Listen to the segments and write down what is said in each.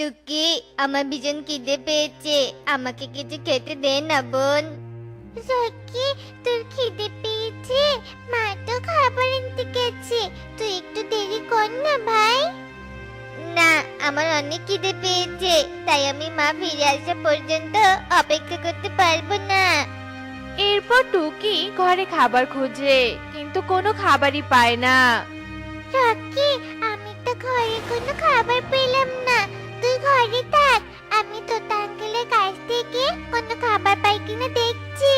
টুকি, আমার ভীষণ খিদে পেয়েছে, আমাকে কিছু খেতে দে না বোন। রকি, তোর খিদে পেয়েছে? মা তো খাবার আনতে গেছে, তুই একটু দেরি কর না ভাই। না, আমার অনেক খিদে পেয়েছে, তাই আমি মা ফিরে আসা পর্যন্ত অপেক্ষা করতে পারবো না। এরপর টুকি ঘরে খাবার খোঁজে, কিন্তু কোনো খাবারই পায় না। রকি, আমি তো ঘরে কোনো খাবার পেলাম না, তুই ঘরে থাক, আমি তোতা আঙ্কেলের কাছ থেকে কোনো খাবার পাই কিনা দেখছি।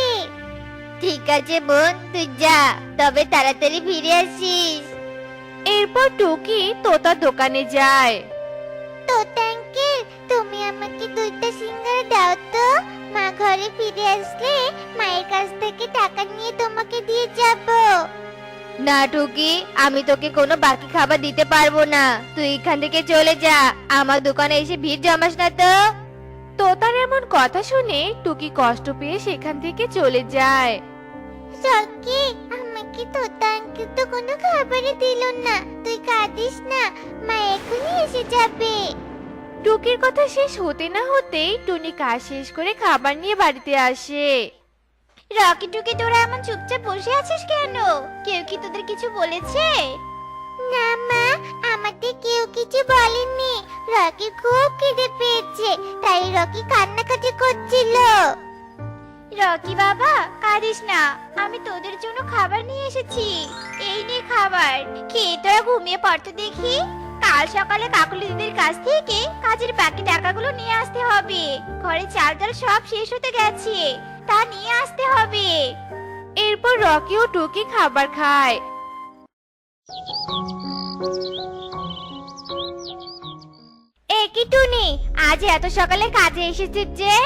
ঠিক আছে বোন, তুই যা, তবে তাড়াতাড়ি ফিরে আসিস। এরপর টুকি তোতার দোকানে যায়। তোতা আঙ্কেল, তুমি আমাকে দুইটা সিঙ্গারা দাও তো, মা ঘরে ফিরে আসলে মায়ের কাছ থেকে টাকা নিয়ে তোমাকে দিয়ে যাব। না টুকি, আমি তোকে কোনো বাকি খাবার দিতে পারবো না, তুই এখান থেকে চলে যা, আমার দোকানে এসে ভিড় জমাস না তো। তোতার এমন কথা শুনে টুকি কষ্ট পেয়ে সেখান থেকে চলে যায়। রকি, আমাকে তোতা আঙ্কেল তো কোনো খাবারই দিল না, তুই কাঁদিস না, মা এখনই এসে যাবে। টুকির কথা শেষ হতে না হতেই টুনি কাজ শেষ করে খাবার নিয়ে বাড়িতে আসে। রকি টুকি, তোরা এমন চুপচাপ বসে আছিস কেন? কেউ কি তোদের কিছু বলেছে? না মা, আমাদের কেউ কিছু বলেনি, রকি খুব খিদে পেয়েছে, তাই রকি কান্নাকাটি করছিল। রকি বাবা, কাঁদিস না, আমি তোদের জন্য খাবার নিয়ে এসেছি, এই নে খাবার, খেয়ে তোরা ঘুমিয়ে পড়তে দেখি। কাল সকালে কাকুলি দিদির কাছ থেকে কাজের বাকি টাকাগুলো নিয়ে আসতে হবে, ঘরে চাল ডাল সব শেষ হতে গেছে, তা নিয়ে আসতে হবে। এরপর রকি ও টুকি খাবার খায়। কি টুনি, আজ এত সকালে কাজে এসেছিস যে?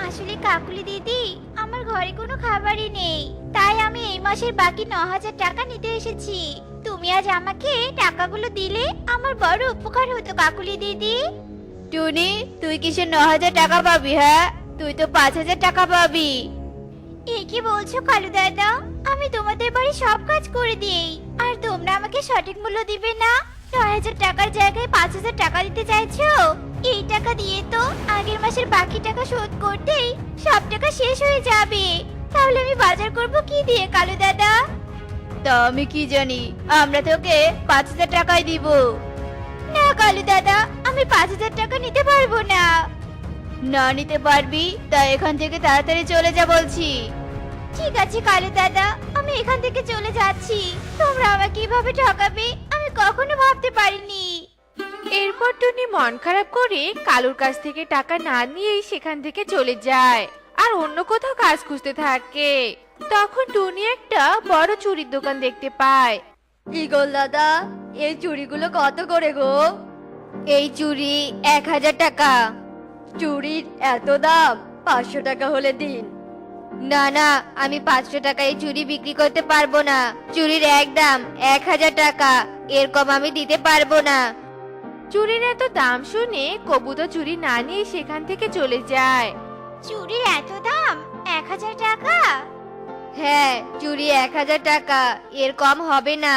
আসলে কাকুলি দিদি, আমার ঘরে কোনো খাবারই নেই, তাই আমি এই মাসের বাকি 9,000 টাকা নিতে এসেছি। তুমি আজ আমাকে টাকাগুলো দিলে আমার বড় উপকার হতো কাকুলি দিদি। টুনি, তুই কিসের 9,000 টাকা পাবি? হ্যাঁ, তুই তো 5,000 টাকা পাবি। এ কি বলছো কালু দাদা, আমি তোমাদের বাড়ি সব কাজ করে দিই, আর তোমরা আমাকে সঠিক মূল্য দিবে না? 9,000 টাকার জায়গায় 5,000 টাকা দিতে চাইছো? এই টাকা দিয়ে তো আগের মাসের বাকি টাকা শোধ করতেই সব টাকা শেষ হয়ে যাবে, তাহলে আমি বাজার করব কি দিয়ে কালু দাদা? তা আমি কি জানি, আমরা তোকে 5,000 টাকাই দিব। না কালু দাদা, আমি 5,000 টাকা নিতে পারবো না। না নিতে পারবি, তাই এখান থেকে তাড়াতাড়ি চলে যা বলছি। ঠিক আছে কালু দাদা, আমি এখান থেকে চলে যাচ্ছি, তোমরা আমাকে কিভাবে ঠকাবে আমি কখনো ভাবতে পারিনি। এরপর টুনি মন খারাপ করে কালুর কাছ থেকে টাকা না নিয়েই সেখান থেকে চলে যায় আর অন্য কোথাও কাজ খুঁজতে থাকে। তখন টুনি একটা বড় চুড়ির দোকান দেখতে পায়। ইগল দাদা, এই চুড়িগুলো কত করে গো? এই চুড়ি 1,000 টাকা। চুড়ির এত দাম, 500 টাকা হলে দিন। না না, আমি 500 টাকায় এই চুড়ি বিক্রি করতে পারবো না, চুড়ির একদম 1,000 টাকা, এর কম আমি দিতে পারবো না। চুড়ির এত দাম শুনে কবুতর চুড়ি না নিয়ে সেখান থেকে চলে যায়। চুড়ির এত দাম, 1,000 টাকা? হ্যাঁ, চুড়ি 1,000 টাকা, এর কম হবে না।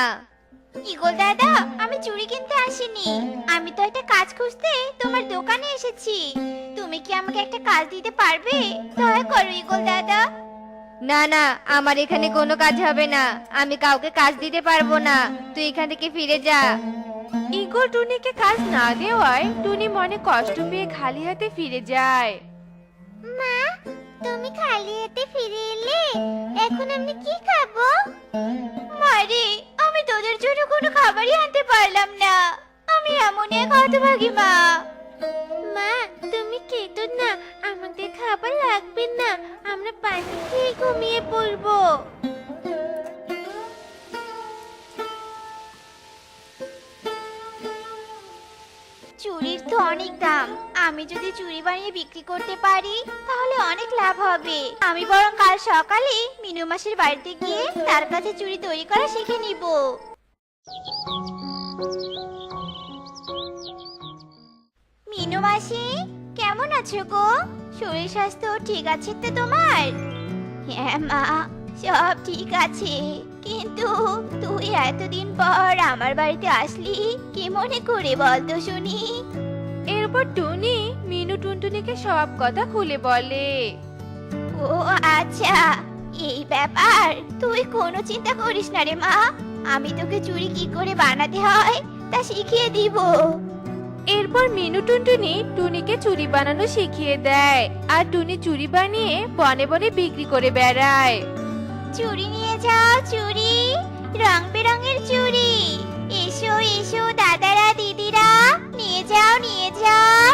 ইগল দাদা, আমি চুড়ি কিনতে আসিনি, আমি তো একটা কাজ খুঁজতে তোমার দোকানে এসেছি, তুমি কি আমাকে একটা কাজ দিতে পারবে? দয়া করো ইগল দাদা। না না, আমার এখানে কোনো কাজ হবে না, আমি কাউকে কাজ দিতে পারবো না, তুই এখান থেকে ফিরে যা। ইগল টুনিকে কাজ না দেওয়ায় টুনি মনে কষ্ট পেয়ে খালি হাতে ফিরে যায়। মা, তুমি খালি হাতে ফিরে এলে, এখন আমি কি খাবো? মারে, আমি তোদের জন্য কোনো খাবারই আনতে পারলাম না, আমি এমন এক হতভাগী মা। মা, তুমি কেঁদো না, আমাদের খাবার লাগবে না, আমরা পানি খেয়ে ঘুমিয়ে পড়বো। চুড়ির তো অনেক দাম, আমি যদি চুড়ি বানিয়ে বিক্রি করতে পারি তাহলে অনেক লাভ হবে। আমি বরং কাল সকালে মিনু মাসির বাড়িতে গিয়ে তার কাছে চুড়ি তৈরি করা শিখে নিব। মিনু মাসি, কেমন আছো গো? শরীর স্বাস্থ্য ঠিক আছে তো তোমার? হ্যাঁ মা, সব ঠিক আছে, কিন্তু তুই এতদিন পর আমার বাড়িতে আসলি কি মনে করে বলতো শুনি? এর অতঃপর টুনি মিনু টুনটুনিকে সব কথা খুলে বলে। ও আচ্ছা, এই ব্যাপার। তুই কোনো চিন্তা করিস না রে মা, আমি তোকে চুড়ি কি করে বানাতে হয় তা শিখিয়ে দিব। এরপর মিনু টুনটুনি টুনিকে চুড়ি বানানো শিখিয়ে দেয়, আর টুনি চুড়ি বানিয়ে বনে বনে বিক্রি করে বেড়ায়। চুড়ি নিয়ে যাও, চুড়ি, রং বেরঙের চুড়ি। এসো এসো দাদারা দিদিরা, নিয়ে যাও নিয়ে যাও।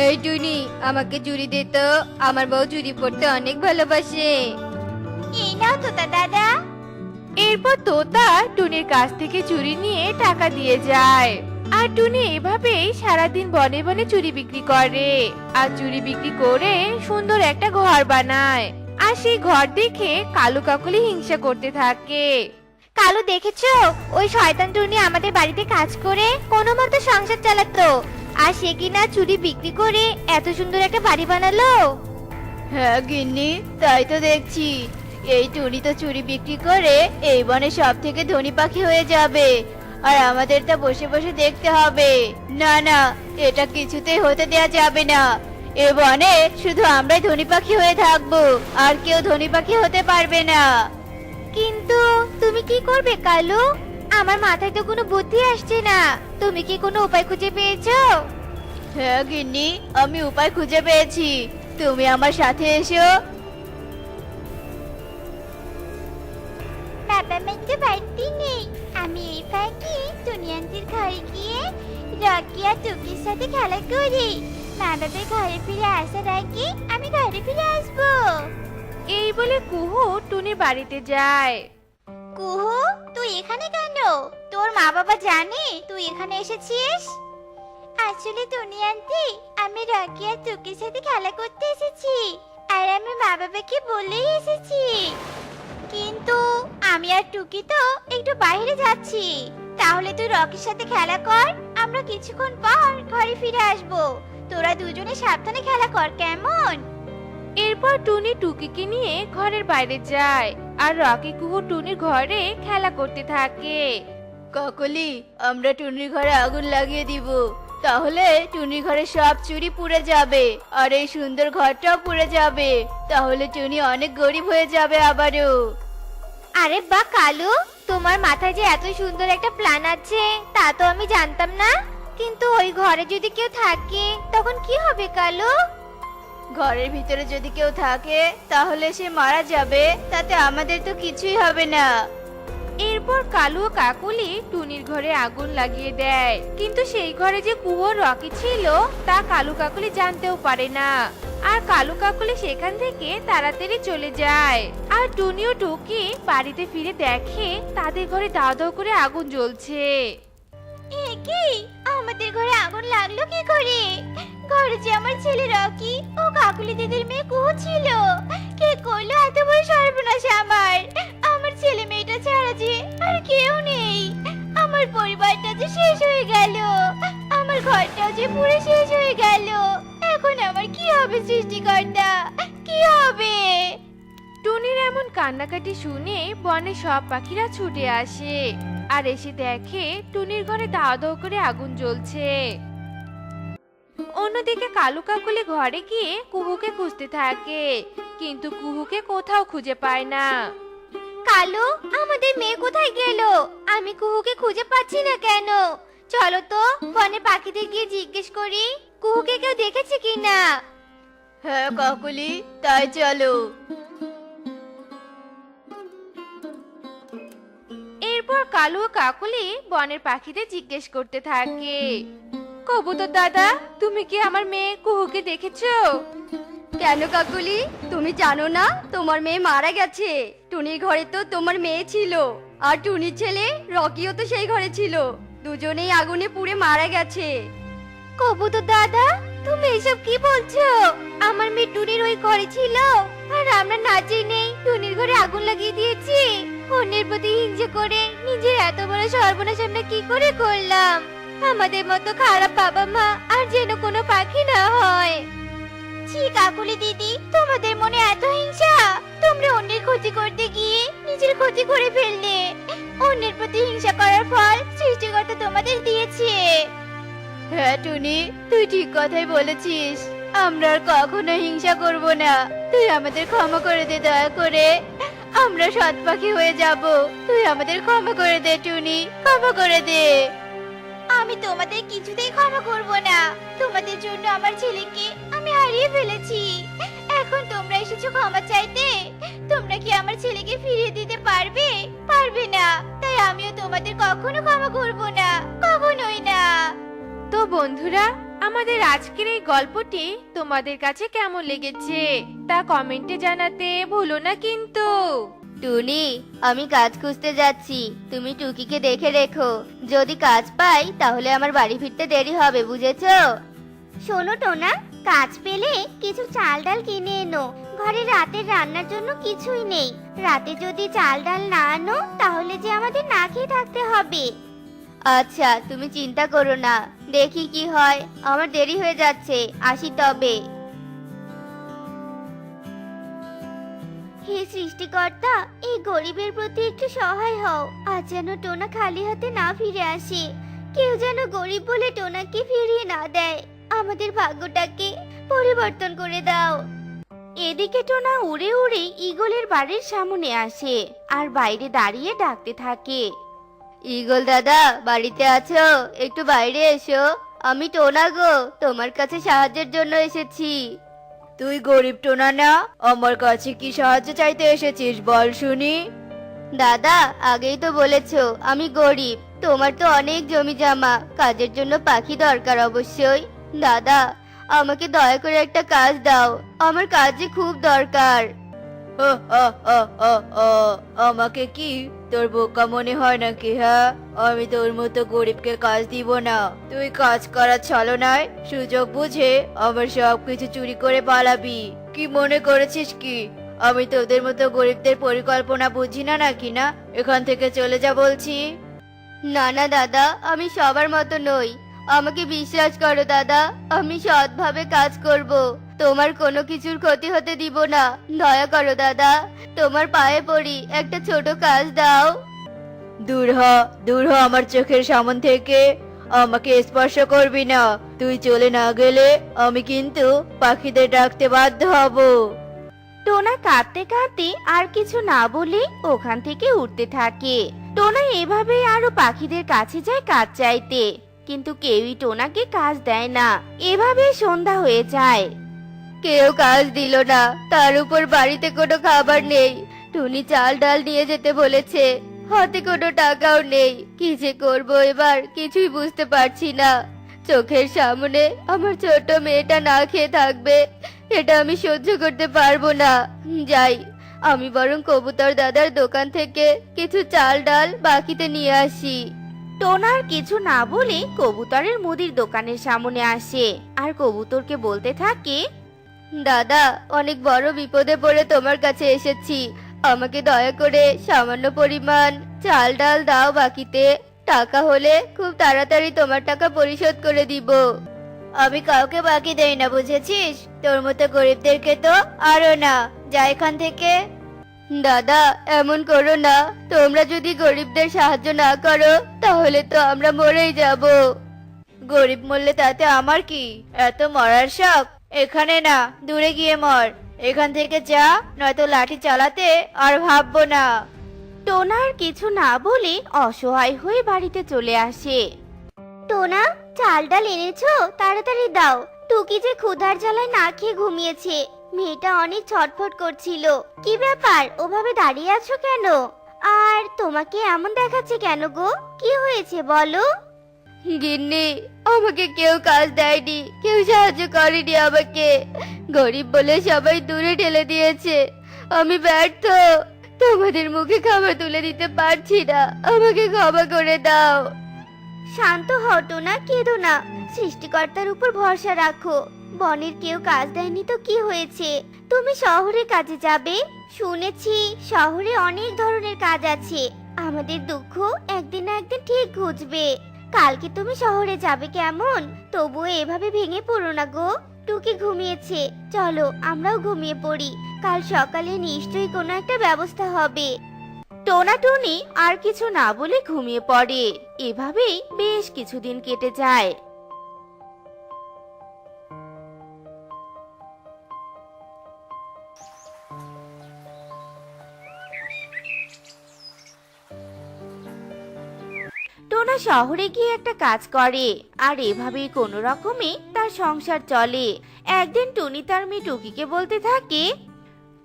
এই টুনি, আমাকে চুড়ি দে তো, আমার বউ চুড়ি পরতে অনেক ভালোবাসে। এই নাও তোতা দাদা। এরপর তোতা টুনির কাছ থেকে চুড়ি নিয়ে টাকা দিয়ে যায়, আর টুনি এভাবেই সারাদিন বনে বনে চুড়ি বিক্রি করে, আর চুড়ি বিক্রি করে সুন্দর একটা ঘর বানায়। আর সেই ঘর দেখে কালু কাকলি হিংসা করতে থাকে। কালু দেখেছো, ওই শয়তান টুনি আমাদের বাড়িতে কাজ করে কোনো মতো সংসার চালাতো, আর সে কিনা চুড়ি বিক্রি করে এত সুন্দর একটা বাড়ি বানালো। হ্যাঁ গিন্নি, তাই তো দেখছি। এই টুনি তো চুড়ি বিক্রি করে এই বনে সব থেকে ধনী পাখি হয়ে যাবে, আর আমাদের তা বসে বসে দেখতে হবে। না না, এটা কিছুতেই হতে দেয়া যাবে না। এ বনে শুধু আমরাই ধনী পাখি হয়ে থাকবো, আর কেউ ধনী পাখি হতে পারবে না। কিন্তু তুমি কি করবে কালু? আমার মাথায় তো কোনো বুদ্ধি আসছে না। তুমি কি কোনো উপায় খুঁজে পেয়েছো? হ্যাঁ গিন্নি, আমি উপায় খুঁজে পেয়েছি। তুমি আমার সাথে এসো। বাবা মা তো বাড়িতে নেই, আমি এই ফাঁকে টুনিয়ান্তির ঘরে গিয়ে রকি আর টুকির সাথে খেলা করি। মা বাবার ঘরে ফিরে আসার আগে আমি ঘরে ফিরে আসবো। এই বলে কুহু টুনির বাড়িতে যায়। কুহু, তুই এখানে কেন? তোর মা বাবা জানে তুই এখানে এসেছিস? আসলে টুনিয়ান্তি, আমি রকি আর টুকির সাথে খেলা করতে এসেছি, আর আমি মা বাবাকে বলেই এসেছি। কিন্তু আমি আর টুকি তো একটু বাইরে যাচ্ছি। তাহলে তুই রকির সাথে খেলা কর, আমরা কিছুক্ষণ পর ঘরে ফিরে আসবো। তোরা দুজনে সাবধানে খেলা কর, কেমন? এরপর টুনি টুকিকে নিয়ে ঘরের বাইরে যায়, আর রকি কুহু টুনির ঘরে খেলা করতে থাকে। কাকলি, আমরা টুনির ঘরে আগুন লাগিয়ে দিব, তাহলে টুনির ঘরে সব চুরি পুড়ে যাবে, আর এই সুন্দর ঘরটাও পুড়ে যাবে। তাহলে টুনি অনেক গরিব হয়ে যাবে আবারও। আরে বাহ কালু, তোমার মাথায় যে এত সুন্দর একটা প্ল্যান আছে তা তো আমি জানতাম না। কিন্তু ওই ঘরে যদি কেউ থাকে তখন কি হবে কালু? ঘরের ভিতরে যদি কেউ থাকে তাহলে সে মারা যাবে, তাতে আমাদের তো কিছুই হবে না। এরপর কালু ও কাকুলি টুনির ঘরে আগুন লাগিয়ে দেয়, কিন্তু সেই ঘরে যে কুহু ও রকি ছিল তা কালু কাকুলি জানতেও পারে না। আর কালু কাকুলি সেখান থেকে তাড়াতাড়ি চলে যায়, আর টুনি ও টুকি বাড়িতে ফিরে দেখে তাদের ঘরে দাও দাও করে আগুন জ্বলছে। এ কি, আমাদের ঘরে আগুন লাগলো কি করে? ঘরে যে আমার ছেলে রকি ও কাকুলি দিদির মেয়ে কুহু ছিল। কে করলো এত বড় সর্বনাশ আমার? আমার ছেলে মেয়েটা ছাড়া যে আর কেউ নেই। আমার পরিবারটা যে শেষ হয়ে গেল, আমার ঘরটাও যে পুরো শেষ হয়ে গেল। এখন আমার কি হবে সৃষ্টিকর্তা, কি হবে? টুনির এমন কান্নাকাটি শুনে বনে সব পাখিরা ছুটে আসে, আর এসে দেখে টুনির ঘরে দাও দাও করে আগুন জ্বলছে। অন্যদিকে কালু কাকুলি ঘরে গিয়ে কুহুকে খুঁজতে থাকে, কিন্তু কুহুকে কোথাও খুঁজে পায় না। কালু, আমাদের মেয়ে কোথায় গেল? আমি কুহুকে খুঁজে পাচ্ছি না কেন? চলো তো বনে পাখিদের গিয়ে জিজ্ঞেস করি কুহুকে কেউ দেখেছে কিনা। হ্যাঁ কাকুলি, তাই চলো। এরপর কালু ও কাকুলি বনের পাখিদের জিজ্ঞেস করতে থাকে। কবুতর দাদা, তুমি কি আমার মেয়ে কুহুকে দেখেছো? কেন কাকুলি, তুমি জানো না তোমার মেয়ে মারা গেছে? টুনির ঘরে তো তোমার মেয়ে ছিল, আর টুনির ছেলে রকিও তো সেই ঘরে ছিল। দুজনেই আগুনে পুড়ে মারা গেছে। কবুতর দাদা, তুমি এসব কি বলছো? আমার মেয়ে টুনির ওই ঘরে ছিল, আর আমরা না জেনেই টুনির ঘরে আগুন লাগিয়ে দিয়েছি। অন্যের প্রতি হিংসা করে নিজের এত বড় সর্বনাশ আমরা কি করে করলাম? আমাদের মতো খারাপ বাবা মা আর যেন কোনো পাখি না হয়। ছি কাকুলি দিদি, তোমাদের মনে এত হিংসা? তোমরা অন্যের ক্ষতি করতে গিয়ে নিজের ক্ষতি করে ফেললে। অন্যের প্রতি হিংসা করার ফল সৃষ্টিকর্তা তোমাদের দিয়েছে। হ্যাঁ টুনি, তুই ঠিক কথাই বলেছিস। আমরা আর কখনো হিংসা করব না। তুই আমাদের ক্ষমা করে দে, দয়া করে। আমরা সৎ পাখি হয়ে যাব। তুই আমাদের ক্ষমা করে দে টুনি, ক্ষমা করে দে। আমি তোমাদের কিছুতেই ক্ষমা করব না। তোমাদের জন্য আমার ছেলেকে আমি হারিয়ে ফেলেছি। এখন তোমরা এসেছো ক্ষমা চাইতে। তোমরা কি আমার ছেলেকে ফিরিয়ে দিতে পারবে? পারবে না। তাই আমিও তোমাদের কখনো ক্ষমা করব না, কখনোই না। তো বন্ধুরা, আমাদের আজকের এই গল্পটি তোমাদের কাছে কেমন লেগেছে তা কমেন্টে জানাতে ভুলো না কিন্তু। টুনি, আমি কাজ খুঁজতে যাচ্ছি, তুমি টুকিকে দেখে রেখো। যদি কাজ পাই তাহলে আমার বাড়ি ফিরতে দেরি হবে, বুঝেছো? শোনো টোনা, কাজ পেলে কিছু চাল ডাল কিনে এনো। ঘরে রাতের রান্নার জন্য কিছুই নেই। রাতে যদি চাল ডাল না আনো তাহলে যে আমাদের না খেয়ে থাকতে হবে। আচ্ছা, তুমি চিন্তা করো না, দেখি কি হয়। আমার দেরি হয়ে যাচ্ছে, আসি তবে। হে সৃষ্টিকর্তা, এই গরিবের প্রতি একটু সহায় হও। আজ যেন টোনা খালি হাতে না ফিরে আসে। কেউ যেন গরিব বলে টোনাকে ফিরিয়ে না দেয়। আমাদের ভাগ্যটাকে পরিবর্তন করে দাও। এদিকে টোনা উড়ে উড়ে ঈগলের বাড়ির সামনে আসে আর বাইরে দাঁড়িয়ে ডাকতে থাকে। ঈগল দাদা, বাড়িতে আছো? একটু বাইরে এসো। আমি টোনা গো, তোমার কাছে সাহায্যের জন্য এসেছি। তুই গরিব টোনা না? আমার কাছে কি সাহায্য চাইতে এসেছিস বল শুনি। দাদা, আগেই তো বলেছো আমি গরিব। তোমার তো অনেক জমি জমা, কাজের জন্য পাখি দরকার অবশ্যই। দাদা, আমাকে দয়া করে একটা কাজ দাও, আমার কাজে খুব দরকার। আমাকে কি তোর বোকা মনে হয় নাকি? হ্যাঁ, আমি তোর মতো গরিবকে কাজ দিব না। তুই কাজ করার ছলনায় সুযোগ বুঝে আমার সবকিছু চুরি করে পালাবি। কি মনে করেছিস কি আমি তোদের মতো গরিবদের পরিকল্পনা বুঝি না নাকি? না, এখান থেকে চলে যা বলছি। না না দাদা, আমি সবার মতো নই। আমাকে বিশ্বাস করো দাদা, আমি সৎভাবে কাজ করব। তোমার কোনো কিছুর ক্ষতি হতে দিব না। দয়া করো দাদা, তোমার পায়ে পড়ি, একটা ছোট কাজ দাও। দূর হ আমার চোখের সামন থেকে। আমাকে স্পর্শ করবি না। তুই চলে না গেলে আমি কিন্তু পাখিদের ডাকতে বাধ্য হব। টোনা কাঁদতে কাঁদতে আর কিছু না বলে ওখান থেকে উঠতে থাকে। টোনা এভাবেই আরো পাখিদের কাছে যায় কাজ চাইতে, কিন্তু কেউই টোনাকে কাজ দেয় না। এভাবে সন্ধ্যা হয়ে যায়। কেউ কাজ দিল না, তার উপর বাড়িতে কোনো খাবার নেই। টুনি চাল ডাল নিয়ে যেতে বলেছে, হাতে কোনো টাকাও নেই। কি যে করবো এবার কিছুই বুঝতে পারছি না। চোখের সামনে আমার ছোট মেয়েটা না খেয়ে থাকবে, এটা আমি সহ্য করতে পারবো না। যাই, আমি বরং কবুতর দাদার দোকান থেকে কিছু চাল ডাল বাকিতে নিয়ে আসি। টোনার কিছু না বলে কবুতরের মুদির দোকানের সামনে আসে আর কবুতরকে বলতে থাকে, দাদা, অনেক বড় বিপদে পড়ে তোমার কাছে এসেছি। আমাকে দয়া করে সামান্য পরিমাণ চাল ডাল দাও বাকিতে। টাকা হলে খুব তাড়াতাড়ি তোমার টাকা পরিশোধ করে দিব। আমি কাউকে বাকি দেই না, বুঝেছিস? তোর মতো গরিবদেরকে তো আরো না। যা এখান থেকে। দাদা, এমন করো না। তোমরা যদি গরিবদের সাহায্য না করো তাহলে তো আমরা মরেই যাব। গরিব মরলে তাতে আমার কি? এত মরার শখ? এখানে না, দূরে গিয়ে মর। এখান থেকে যা, নয়তো লাঠি চালাতে আর ভাববো না। টোনার কিছু না বলে অসহায় হয়ে বাড়িতে চলে আসে। টোনা, চাল ডাল এনেছো? তাড়াতাড়ি দাও। টুকি যে ক্ষুধার জ্বালায় না খেয়ে ঘুমিয়েছে। মেয়েটা অনেক ছটফট করছিল। কি ব্যাপার, ওভাবে দাঁড়িয়ে আছো কেন? আর তোমাকে এমন দেখাচ্ছে কেন গো? কি হয়েছে বলো? গিন্নি, আমাকে কেউ কাজ দেয়নি, কেউ সাহায্য করেনি আমাকে। গরিব বলে সবাই দূরে ঠেলে দিয়েছে। আমি ব্যর্থ, তোমাদের মুখে খাবার তুলে দিতে পারছি না। আমাকে ক্ষমা করে দাও। শান্ত হও টোনা, কেঁদো না। সৃষ্টিকর্তার উপর ভরসা রাখো। বনের কেউ কাজ দেয়নি তো কি হয়েছে? তুমি শহরে কাজে যাবে। শুনেছি শহরে অনেক ধরনের কাজ আছে। আমাদের দুঃখ একদিন না একদিন ঠিক ঘুচবে। কালকে তুমি শহরে যাবে কেমন? তবুও এভাবে ভেঙে পড়ো না গো। টুকি ঘুমিয়েছে, চলো আমরাও ঘুমিয়ে পড়ি। কাল সকালে নিশ্চয়ই কোনো একটা ব্যবস্থা হবে। টোনা টুনি আর কিছু না বলে ঘুমিয়ে পড়ে। এভাবেই বেশ কিছুদিন কেটে যায়। শহরে গিয়ে একটা কাজ করে আর এভাবেই কোনো রকমে তার সংসার চলে। একদিন টুনি তার মেয়ে টুকিকে বলতে থাকে,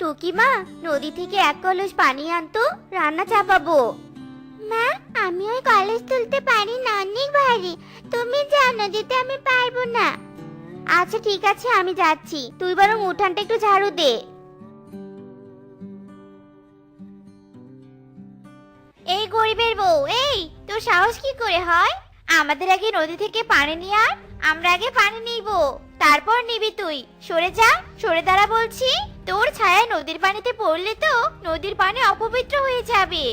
টুকি মা, নদী থেকে এক কলস পানি আনতো, রান্না চাপাবো। মা, আমি ওই কলস তুলতে পারি না, অনেক ভারী। তুমি যাও, নদীতে আমি পারবো না। আচ্ছা ঠিক আছে, আমি যাচ্ছি, তুই বরং উঠানটা একটু ঝাড়ু দে। এই গরিবের বউ, এই তোর সাহস কি করে হয়? আমাদের আগে নদী থেকে পানি নিয়ে আয়, আমরা আগে পানি নিব, তারপর নিবি তুই। সরে যা, সরে দাঁড়া বলছি। তোর ছায়ায় নদীর পানিতে পড়লে তো নদীর পানি অপবিত্র হয়ে যাবে।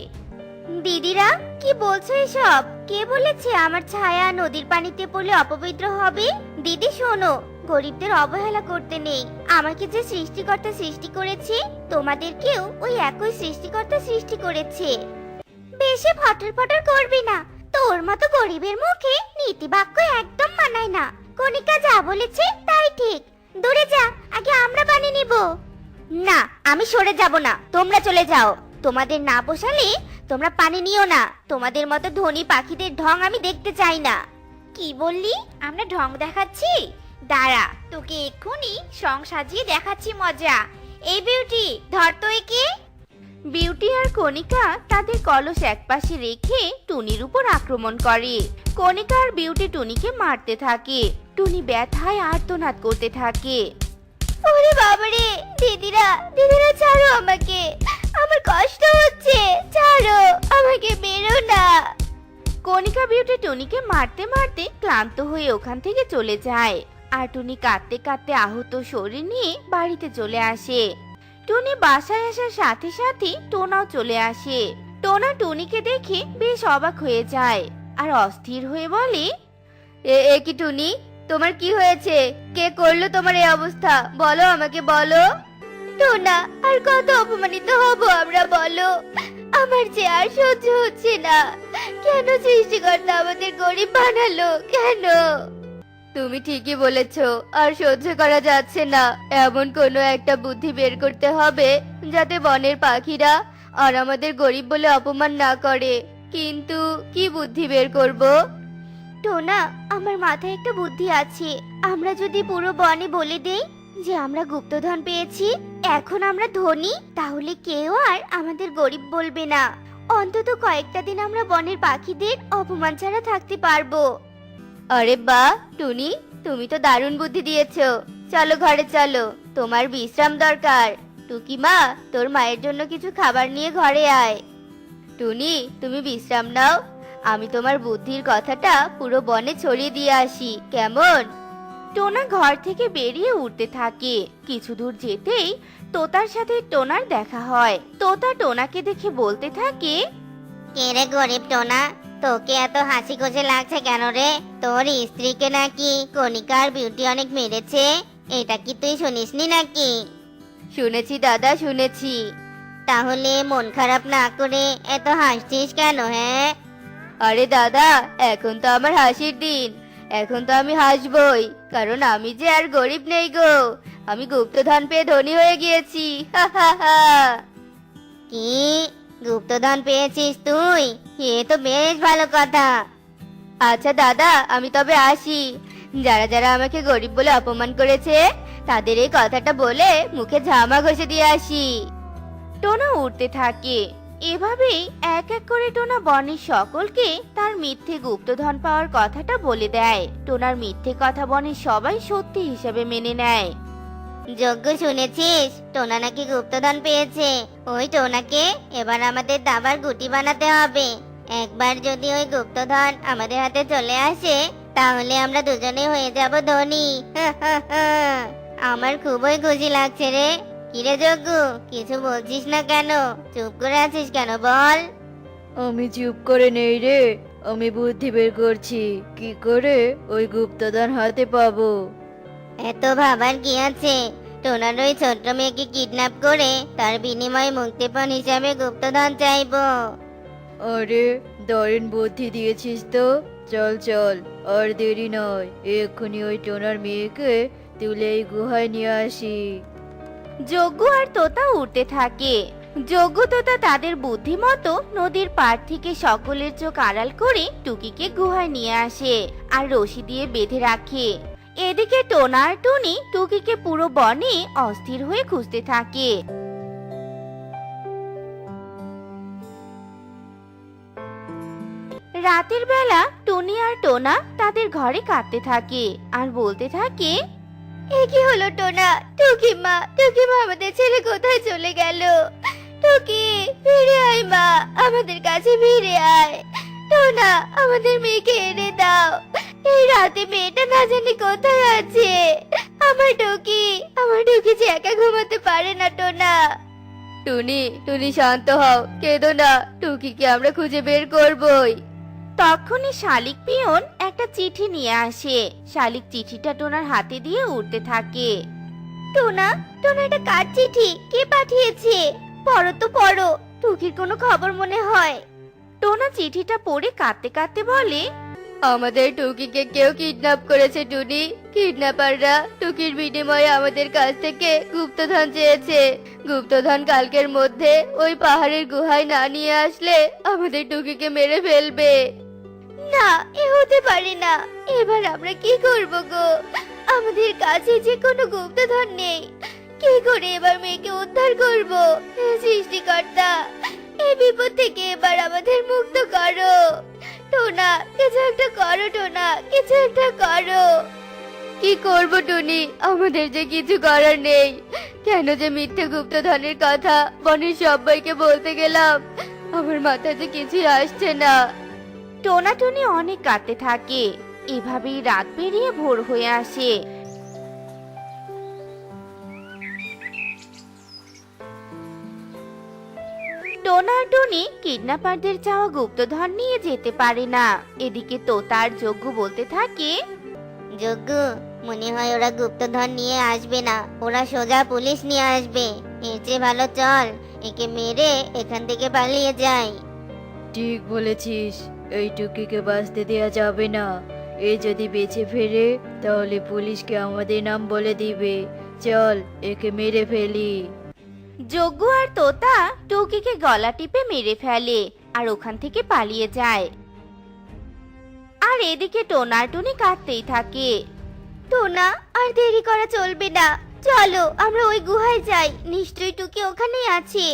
দিদিরা, কি বলছো এসব? কে বলেছে আমার ছায়া নদীর পানিতে পড়লে অপবিত্র হবে? দিদি শোনো, গরিবদের অবহেলা করতে নেই। আমাকে যে সৃষ্টিকর্তা সৃষ্টি করেছে, তোমাদেরকেও ওই একই সৃষ্টিকর্তা সৃষ্টি করেছে। বেশি ফটর ফটর করবি না, তোর মতো গরিবের মুখে নীতি বাক্য একদম মানায় না। কণিকা যা বলেছে তাই ঠিক। দূরে যা, আগে আমরা পানি নিব। না, আমি সরে যাব না, তোমরা চলে যাও। তোমাদের না পোষালে তোমরা পানি নিও না। তোমাদের মতো ধনী পাখিদের ঢং আমি দেখতে চাই না। কি বললি? আমরা ঢং দেখাচ্ছি? দাঁড়া, তোকে এক্ষুনি সং সাজিয়ে দেখাচ্ছি মজা। এই বিউটি, ধর তো একে। বিউটি আর কণিকা তাদের কলস একপাশে রেখে টুনির উপর আক্রমণ করে। কণিকা আর বিউটি টুনিকে মারতে থাকে। টুনি ব্যথায় আর্তনাদ করতে থাকে। ওরে বাবারে, দিদিরা দিদিরা ছাড়ো আমাকে, আমার কষ্ট হচ্ছে, ছাড়ো আমাকে, মেরো না। কণিকা বিউটি টুনিকে মারতে মারতে ক্লান্ত হয়ে ওখান থেকে চলে যায়। আর টুনি কাঁদতে কাঁদতে আহত শরীর নিয়ে বাড়িতে চলে আসে। টুনি বাসায় আসার সাথে সাথে টোনাও চলে আসে। টোনা টুনিকে দেখে বেশ অবাক হয়ে যায় আর অস্থির হয়ে বলে, এ কি টুনি, তোমার কি হয়েছে? কে করলো তোমার এই অবস্থা? বলো, আমাকে বলো। টোনা, আর কত অপমানিত হব আমরা, বলো? আমার যে আর সহ্য হচ্ছে না। কেন সৃষ্টিকর্তা আমাদের গরিব বানালো, কেন? তুমি ঠিকই বলেছো, আর সহ্য করা যাচ্ছে না। এমন কোনো একটা বুদ্ধি বের করতে হবে যাতে বনের পাখিরা আর আমাদের গরিব বলে অপমান না করে। কিন্তু কি বুদ্ধি বের করব? টোনা, আমার মাথায় একটা বুদ্ধি আছে। আমরা যদি পুরো বনে বলে দেই যে আমরা গুপ্তধন পেয়েছি, এখন আমরা ধনী, তাহলে কেউ আর আমাদের গরিব বলবে না। অন্তত কয়েকটা দিন আমরা বনের পাখিদের অপমান ছাড়া থাকতে পারবো। আরে বাহ টুনি, তুমি তো দারুণ বুদ্ধি দিয়েছো। চলো ঘরে চলো, তোমার বিশ্রাম দরকার। টুকি মা, তোর মায়ের জন্য কিছু খাবার নিয়ে ঘরে আয়। টুনি, তুমি বিশ্রাম নাও, আমি তোমার বুদ্ধির কথাটা পুরো বনে ছড়িয়ে দিয়ে আসি, কেমন? টোনা ঘর থেকে বেরিয়ে উঠতে থাকে। কিছু দূর যেতেই তোতার সাথে টোনার দেখা হয়। তোতা টোনাকে দেখে বলতে থাকে, কে রে গরিব টোনা, তোকে এত হাসি খুশি লাগছে কেন রে? তোর স্ত্রীকে নাকি কণিকা আর বিউটি অনেক মেরেছে, এটা কি তুই শুনিসনি নাকি? শুনেছি দাদা, শুনেছি। তাহলে মন খারাপ না করে এত হাসছিস কেন, হ্যাঁ? আরে দাদা, এখন তো আমার হাসির দিন। এখন তো আমি হাসবই, কারণ আমি যে আর গরিব নেই গো। আমি গুপ্তধন পেয়ে ধনী হয়ে গিয়েছি। হা হা হা। কি গুপ্তধন পেয়েছিস তুই? এ তো বেশ ভালো কথা। আচ্ছা দাদা, আমি তবে আসি। যারা যারা আমাকে গরিব বলে অপমান করেছে তাদের এই কথাটা বলে মুখে ঝামা ঘষে দিয়ে আসি। টোনা উঠতে থাকে। এভাবেই এক এক করে টোনা বনের সকলকে তার মিথ্যে গুপ্তধন পাওয়ার কথাটা বলে দেয়। টোনার মিথ্যে কথা বনের সবাই সত্যি হিসেবে মেনে নেয়। যজ্ঞ, শুনেছিস টোনা নাকি গুপ্তধন পেয়েছে? ওই টোনাকে এবার আমাদের দাবার গুটি বানাতে হবে। একবার যদি ওই গুপ্তধন আমাদের হাতে চলে আসে, তাহলে আমরা দুজনে হয়ে যাব ধনী। আমার খুবই খুশি লাগছে রে। কিরে যজ্ঞ, কিছু বলছিস না কেন? চুপ করে আছিস কেন, বল? আমি চুপ করে নেই রে, আমি বুদ্ধি বের করছি কি করে ওই গুপ্তধন হাতে পাবো। এত ভাবার কি আছে? টোনার ওই ছোট্ট মেয়েকে কিডন্যাপ করে তার বিনিময়ে মুক্তিপণ হিসাবে গুপ্তধন চাইবো। আরে দারুণ বুদ্ধি দিয়েছিস তো। চল চল, আর দেরি নয়, এক্ষুনি ওই টোনার মেয়েকে তুলে এই গুহায় নিয়ে আসি। যজ্ঞ আর তোতা উঠতে থাকে। যোগ্যতা তাদের বুদ্ধিমতো নদীর পাড় থেকে সকলের চোখ আড়াল করে টুকিকে গুহায় নিয়ে আসে আর রশি দিয়ে বেঁধে রাখে। এদিকে টোনা আর টুনি টুকিকে পুরো বনে অস্থির হয়ে খুঁজতে থাকে। রাতের বেলা টুনি আর টোনা তাদের ঘরে কাঁদতে থাকে আর বলতে থাকে, এ কি হলো টোনা? টুকিমা আমাদের ছেড়ে কোথায় চলে গেল? টুকি, ফিরে আয় মা, আমাদের কাছে ফিরে আয়। টোনা, আমাদের মেয়েকে এনে দাও। এই রাতে মেয়েটা না জানি কোথায় আছে। আমার টুকি যে একা ঘুমাতে পারে না টোনা। টুনি শান্ত হও, কেঁদো না, টুকিকে আমরা খুঁজে বের করবই। তখনই শালিক পিয়ন একটা চিঠি নিয়ে আসে। শালিক চিঠিটা টোনার হাতে দিয়ে উড়তে থাকে। টোনা এটা কার চিঠি? কে পাঠিয়েছে? পড়ো তো পড়ো, টুকির কোনো খবর মনে হয়। টোনা চিঠিটা পড়ে কাঁদতে কাঁদতে বলে, আমাদের টুকিকে কেউ কিডন্যাপ করেছে টুনি। কিডন্যাপাররা টুকির বিনিময়ে আমাদের কাছ থেকে গুপ্তধন চেয়েছে। গুপ্তধন কালকের মধ্যে ওই পাহাড়ের গুহায় না নিয়ে আসলে আমাদের টুকিকে মেরে ফেলবে। না, এ হতে পারে না। এবার আমরা কি করব গো? আমাদের কাছে যে কোনো গুপ্তধন নেই। কি করে এবার মেয়েকে উদ্ধার করব? হে সৃষ্টিকর্তা, এই বিপদ থেকে এবার আমাদের মুক্ত করো। টোনা, কিছু একটা করো টোনা, কিছু একটা করো। কি করব টুনি, আমাদের যে কিছু করার নেই। কেন যে মিথ্যে গুপ্তধনের কথা বনের সবাইকে বলতে গেলাম, আমার মাথায় যে কিছুই আসছে না। টোনা টুনি অনেক কাঁদতে থাকে। এভাবেই রাত পেরিয়ে ভোর হয়ে আসে। টোনা আর টুনি কিডন্যাপারদের চাওয়া গুপ্তধন নিয়ে যেতে পারে না। এদিকে তোতা আর যজ্ঞ বলতে থাকে, যজ্ঞ, মনে হয় ওরা গুপ্তধন নিয়ে আসবে না, ওরা সোজা পুলিশ নিয়ে আসবে। এর চেয়ে ভালো চল একে মেরে এখান থেকে পালিয়ে যাই। ঠিক বলেছিস, এই টুকিকে বাঁচতে দেয়া যাবে না। এ যদি বেঁচে ফেরে তাহলে পুলিশকে আমাদের নাম বলে দিবে। চল একে মেরে ফেলি। যজ্ঞ আর তোতা টুকিকে গলা টিপে মেরে ফেলে আর ওখান থেকে পালিয়ে যায়। আর এদিকে টোনা আর টুনি কাঁদতেই থাকে। টোনা, আর দেরি করা চলবে না, চলো আমরা ওই গুহায় যাই, নিশ্চয়ই টুকি ওখানেই আছে।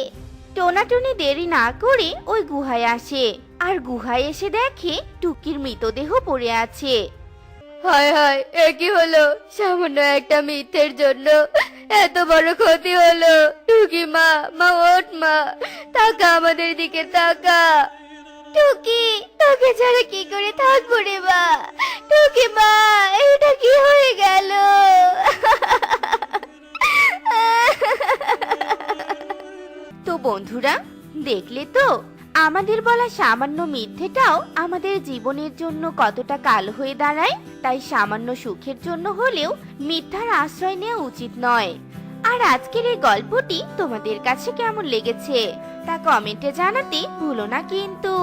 টোনা টুনি দেরি না করে ওই গুহায় আসে আর গুহায় এসে দেখে টুকির মৃতদেহ পড়ে আছে। হায় হায়, এ কি হলো? সামান্য একটা মিথ্যের জন্য এত বড় ক্ষতি হলো। টুকি মা, ওঠ মা, তাকা আমাদের দিকে তাকা। টুকি, তোকে ছাড়া কি করে থাকবো রে মা? টুকি মা, এটা কি হয়ে গেল? তো বন্ধুরা, দেখলে তো আমাদের বলা সামান্য মিথ্যেটাও আমাদের জীবনের জন্য কতটা কাল হয়ে দাঁড়ায়। তাই সামান্য সুখের জন্য হলেও মিথ্যার আশ্রয় নেওয়া উচিত নয়। আর আজকের এই গল্পটি তোমাদের কাছে কেমন লেগেছে তা কমেন্টে জানাতে ভুলো না কিন্তু।